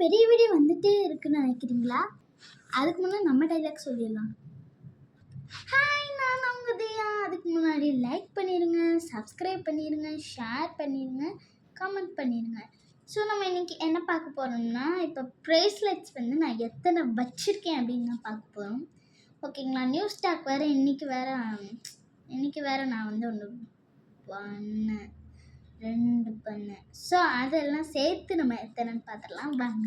பெரிய வீடியோ வந்துட்டே இருக்குன்னு நினைக்கிறீங்களா? அதுக்கு முன்னாடி நம்ம டைலாக் சொல்லிடலாம். ஹாய், நான் அவங்க தியா. அதுக்கு முன்னாடி லைக் பண்ணிடுங்க, சப்ஸ்கிரைப் பண்ணிடுங்க, ஷேர் பண்ணிடுங்க, கமெண்ட் பண்ணிடுங்க. ஸோ நம்ம இன்றைக்கி என்ன பார்க்க போகிறோம்னா, இப்போ ப்ரேஸ்லெட்ஸ் வந்து நான் எத்தனை வச்சுருக்கேன் அப்படின்னு தான் பார்க்க போகிறோம். ஓகேங்களா? நியூ ஸ்டாக் வேறு இன்றைக்கி வேறு நான் வந்து ஒன்று பண்ணேன், 2 பண்ணேன். ஸோ அதெல்லாம் சேர்த்து நம்ம எத்தனைன்னு பார்த்துடலாம் வாங்க.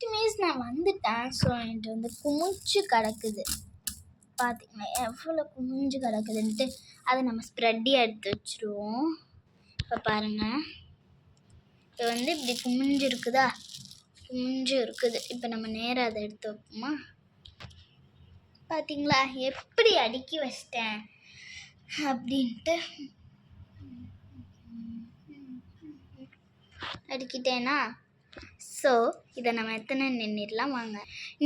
மீன்ஸ் நான் வந்துட்டேன். ஸோ என்கிட்ட வந்து குமிச்சு கிடக்குது. பார்த்திங்கன்னா எவ்வளோ குமிஞ்சு கிடக்குதுன்ட்டு அதை நம்ம ஸ்ப்ரெட்டியாக எடுத்து வச்சுருவோம். இப்போ பாருங்கள், இப்போ வந்து இப்படி குமிஞ்சு இருக்குது. இப்போ நம்ம நேராக அதை எடுத்து வைப்போமா? பார்த்திங்களா எப்படி அடுக்கி வச்சிட்டேன் அப்படின்ட்டு. அடுக்கிட்டேனா? ஸோ இதை நம்ம எத்தனை நின்றுடலாம் வாங்க.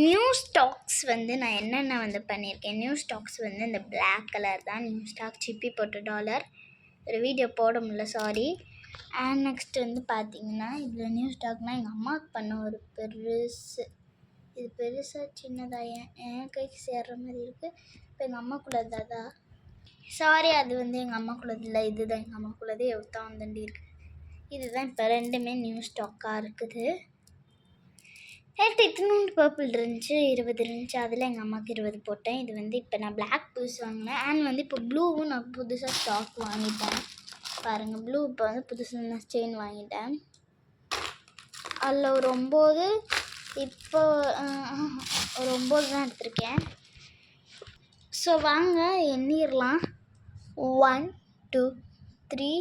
நியூ ஸ்டாக்ஸ் வந்து நான் என்னென்ன வந்து பண்ணியிருக்கேன். நியூ ஸ்டாக்ஸ் வந்து இந்த பிளாக் கலர் தான் நியூ ஸ்டாக். சிப்பி போட்ட டாலர். ஒரு வீடியோ போட முடியல, சாரி. அண்ட் நெக்ஸ்ட் வந்து பார்த்திங்கன்னா இதில் நியூ ஸ்டாக்னால் எங்கள் அம்மாவுக்கு பண்ண ஒரு பெருசு. இது பெருசாக சின்னதாக என் கைக்கு சேர்ற மாதிரி இருக்குது. இப்போ எங்கள் அம்மாக்குள்ளது அதான், சாரி, அது வந்து எங்கள் அம்மாக்குள்ளது இல்லை, இதுதான் எங்கள் அம்மாக்குள்ளது. எவ்வளோ தண்டி இருக்குது. இதுதான் இப்போ ரெண்டுமே நியூ ஸ்டாக்காக இருக்குது. நேற்று இத்தினூண்டு பர்பிள் இருந்துச்சு, 20 இருந்துச்சு. அதில் எங்கள் அம்மாவுக்கு 20 போட்டேன். இது வந்து இப்போ நான் பிளாக் புதுசு வாங்கினேன். அண்ட் வந்து இப்போ ப்ளூவும் நான் புதுசாக ஸ்டாக் வாங்கிட்டேன். பாருங்கள், ப்ளூ இப்போ வந்து புதுசாக செயின் வாங்கிட்டேன். அதில் ஒரு 9, இப்போ ஒரு 9 தான் எடுத்திருக்கேன். ஸோ வாங்க எண்ணிடலாம். 1 2 3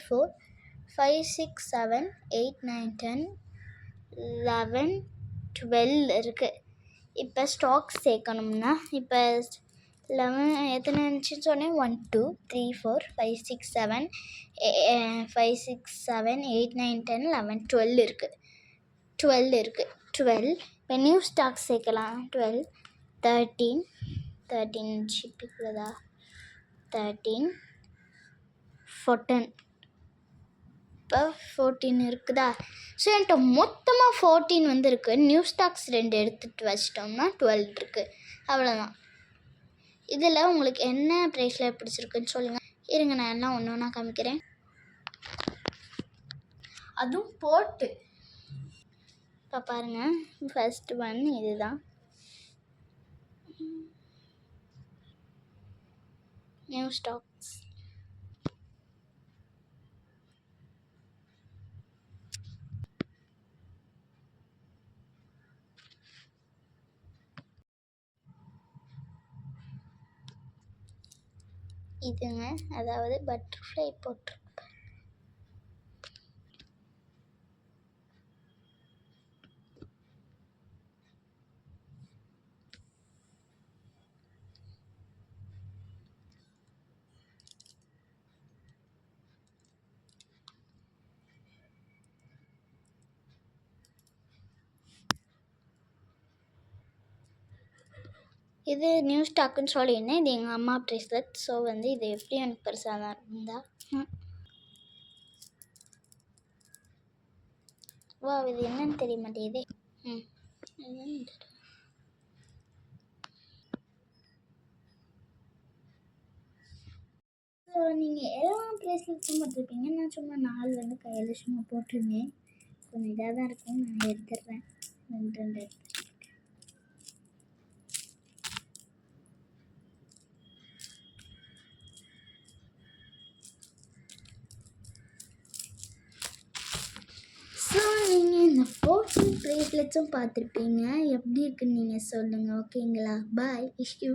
4 5 6 7 8 9 10 11 12 இருக்குது. இப்போ ஸ்டாக் சேர்க்கணும்னா இப்போ 11 எத்தனை இருந்துச்சுன்னு சொன்னேன்? 1 2 3 4 5 6 7 8 9 10 11 12 இருக்குது. 12 இப்போ நியூ ஸ்டாக் சேர்க்கலாம். 12 13 ஷிப்பிக்குள்ளதா? 13 14 இப்போ 14 இருக்குதா? ஸோ என்கிட்ட மொத்தமாக 14 வந்து இருக்குது. நியூ ஸ்டாக்ஸ் 2 எடுத்துகிட்டு வச்சிட்டோம்னா 12 இருக்குது. அவ்வளோதான். இதில் உங்களுக்கு என்ன ப்ரைஸில் பிடிச்சிருக்குன்னு சொல்லுங்கள். இருங்க, நான் எல்லாம் ஒன்று ஒன்றா காமிக்கிறேன். அதுவும் போட்டு இப்போ பாருங்கள், ஃபஸ்ட்டு ஒன் இதுதான். New stocks. இதுங்க, அதாவது பட்டர்ஃப்ளை போட்டிருக்கு. இது நியூ ஸ்டாக்குன்னு சொல்லியிருந்தேன். இது எங்கள் அம்மா ப்ரேஸ்லெட். ஸோ வந்து இது எப்படி எனக்கு பெருசாக தான் இருந்தா. வா, இது என்னன்னு தெரிய மாட்டேங்குது. ஸோ நீங்கள் எல்லா ப்ரேஸ்லெட்ஸும் போட்டிருப்பீங்க. நான் சும்மா 4 வந்து கையில் சும்மா போட்டிருந்தேன். கொஞ்சம் இதாக தான் இருக்கும். நான் எடுத்துடுறேன். 2 எடுத்துருக்கேன். ஸோ நீங்கள் இந்த 14 ப்ரேஸ்லெட்ஸும் பார்த்துருப்பீங்க. எப்படி இருக்குன்னு நீங்கள் சொல்லுங்கள். ஓகேங்களா? பாய், விஷ் யூ.